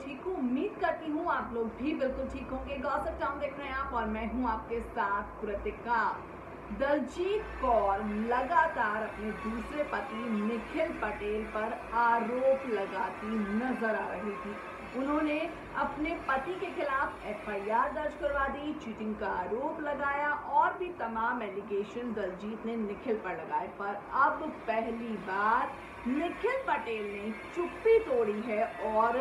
ठीक हूँ। उम्मीद करती हूँ आप लोग भी बिल्कुल ठीक होंगे। गॉसिप टाउन देख रहे हैं आप और मैं हूँ आपके साथ कृतिका। दलजीत कौर लगातार अपने दूसरे पति निखिल पटेल पर आरोप लगाती नजर आ रही थी। उन्होंने अपने पति के खिलाफ एफआईआर दर्ज करवा दी, चीटिंग का आरोप लगाया और भी तमाम एलिगेशन दलजीत ने निखिल पर लगाए। पर अब पहली बार निखिल पटेल ने चुप्पी तोड़ी है और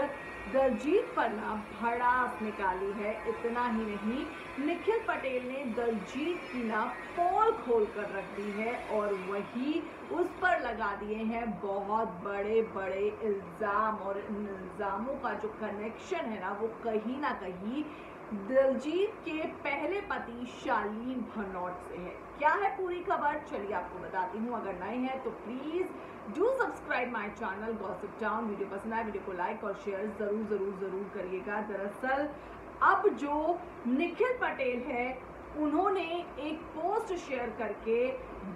दलजीत पर ना भड़ास निकाली है। इतना ही नहीं, निखिल पटेल ने दलजीत की ना पोल खोल कर रख दी है और वही उस पर लगा दिए हैं बहुत बड़े बड़े इल्जाम। और इन इल्जामों का जो कनेक्शन है ना वो कहीं ना कहीं दलजीत के पहले पति शालीन भनोट से है। क्या है पूरी खबर, चलिए आपको बताती हूँ। अगर नए हैं तो please do subscribe my channel gossip town. Video पसंद आए वीडियो को लाइक और शेयर जरूर जरूर जरूर करिएगा। दरअसल अब जो निखिल पटेल है उन्होंने एक पोस्ट शेयर करके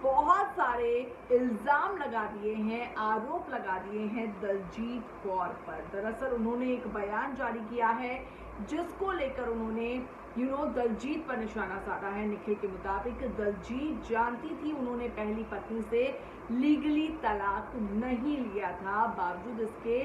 बहुत सारे इल्जाम लगा दिए हैं, आरोप लगा दिए हैं दलजीत कौर पर। दरअसल उन्होंने एक बयान जारी किया है जिसको लेकर उन्होंने दलजीत पर निशाना साधा है। निखिल के मुताबिक दलजीत जानती थी उन्होंने पहली पत्नी से लीगली तलाक नहीं लिया था, बावजूद इसके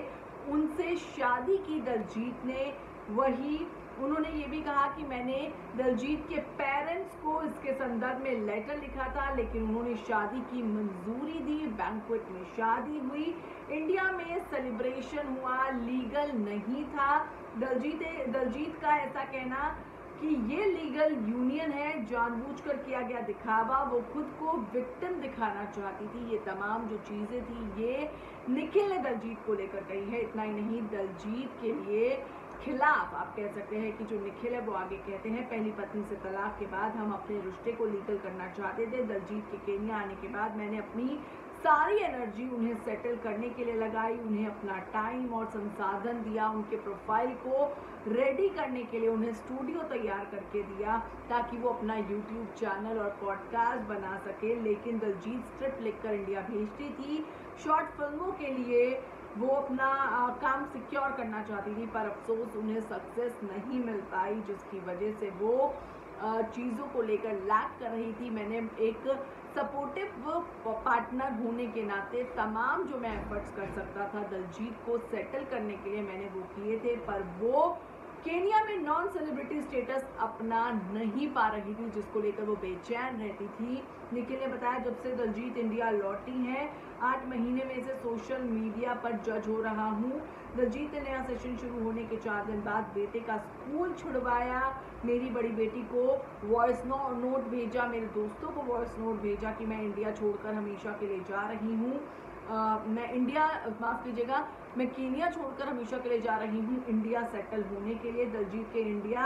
उनसे शादी की दलजीत ने। वही उन्होंने ये भी कहा कि मैंने दलजीत के पेरेंट्स को इसके संदर्भ में लेटर लिखा था, लेकिन उन्होंने शादी की मंजूरी दी। बैंक्वेट में शादी हुई, इंडिया में सेलिब्रेशन हुआ, लीगल नहीं था। दलजीत का ऐसा कहना कि ये लीगल यूनियन है, जानबूझकर किया गया दिखावा, वो खुद को विक्टिम दिखाना चाहती थी। ये तमाम जो चीजें थी ये निखिल ने दलजीत को लेकर कही है। इतना ही नहीं, दलजीत के लिए खिलाफ आप कह सकते हैं कि जो निखिल है वो आगे कहते हैं पहली पत्नी से तलाक के बाद हम अपने रिश्ते को लीगल करना चाहते थे। दलजीत के केन्या आने के बाद मैंने अपनी सारी एनर्जी उन्हें सेटल करने के लिए लगाई, उन्हें अपना टाइम और संसाधन दिया, उनके प्रोफाइल को रेडी करने के लिए उन्हें स्टूडियो तैयार करके दिया ताकि वो अपना यूट्यूब चैनल और पॉडकास्ट बना सके। लेकिन दलजीत स्क्रिप्ट लिखकर इंडिया भेजती थी, शॉर्ट फिल्मों के लिए वो अपना काम सिक्योर करना चाहती थी, पर अफसोस उन्हें सक्सेस नहीं मिल पाई, जिसकी वजह से वो चीज़ों को लेकर लैक कर रही थी। मैंने एक सपोर्टिव पार्टनर होने के नाते तमाम जो मैं एफर्ट्स कर सकता था दलजीत को सेटल करने के लिए मैंने वो किए थे, पर वो केन्या में नॉन सेलिब्रिटी स्टेटस अपना नहीं पा रही थी, जिसको लेकर वो बेचैन रहती थी। निखिल ने बताया जब से दलजीत इंडिया लौटी हैं 8 महीने में से सोशल मीडिया पर जज हो रहा हूँ। दलजीत ने नया सेशन शुरू होने के 4 दिन बाद बेटे का स्कूल छुड़वाया, मेरी बड़ी बेटी को वॉइस नोट भेजा, मेरे दोस्तों को वॉइस नोट भेजा कि मैं इंडिया छोड़कर हमेशा के लिए जा रही हूँ। मैं केन्या छोड़कर हमेशा के लिए जा रही हूँ इंडिया सेटल होने के लिए। दलजीत के इंडिया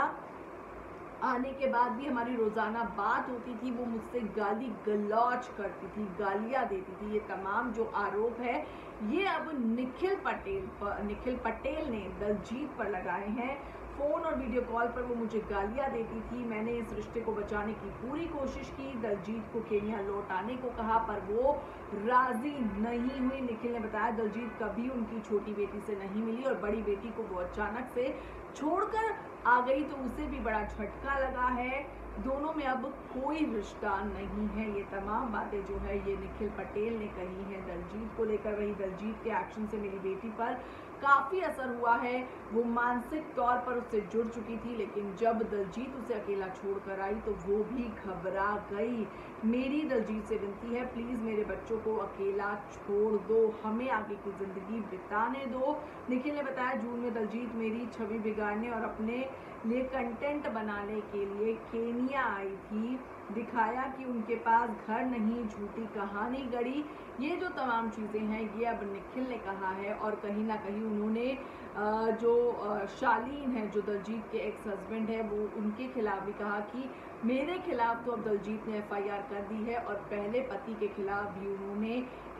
आने के बाद भी हमारी रोजाना बात होती थी, वो मुझसे गाली गलौज करती थी, गालियां देती थी। ये तमाम जो आरोप है ये अब निखिल पटेल ने दलजीत पर लगाए हैं। फोन और वीडियो कॉल पर वो मुझे गालियां देती थी, मैंने इस रिश्ते को बचाने की पूरी कोशिश की, दलजीत को केन्या लौट आने को कहा पर वो राजी नहीं हुई। निखिल ने बताया दलजीत कभी उनकी छोटी बेटी से नहीं मिली और बड़ी बेटी को वो अचानक से छोड़कर आ गई तो उसे भी बड़ा झटका लगा है। दोनों में अब कोई रिश्ता नहीं है। ये तमाम बातें जो है ये निखिल पटेल ने कही है दलजीत को लेकर। वही दलजीत के एक्शन से मेरी बेटी पर काफ़ी असर हुआ है, वो मानसिक तौर पर उससे जुड़ चुकी थी, लेकिन जब दलजीत उसे अकेला छोड़कर आई तो वो भी घबरा गई। मेरी दलजीत से विनती है प्लीज़ मेरे बच्चों को अकेला छोड़ दो, हमें आगे की ज़िंदगी बिताने दो। निखिल ने बताया जून में दलजीत मेरी छवि बिगाड़ने और अपने लिए कंटेंट बनाने के लिए केन्या आई थी, दिखाया कि उनके पास घर नहीं, झूठी कहानी गढ़ी। ये जो तमाम चीज़ें हैं ये अब निखिल ने कहा है और कहीं ना कहीं उन्होंने जो शालीन है जो दलजीत के एक्स हस्बैंड है वो उनके खिलाफ भी कहा कि मेरे खिलाफ तो अब दलजीत ने एफआईआर कर दी है और पहले पति के खिलाफ भी उन्होंने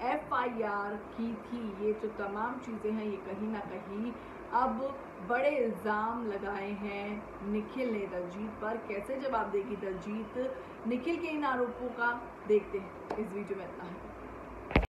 एफआईआर की थी। ये जो तमाम चीज़ें हैं ये कहीं ना कहीं अब बड़े इल्ज़ाम लगाए हैं निखिल ने दलजीत पर। कैसे जवाब देगी दलजीत निखिल के इन आरोपों का, देखते हैं। इस वीडियो में इतना है।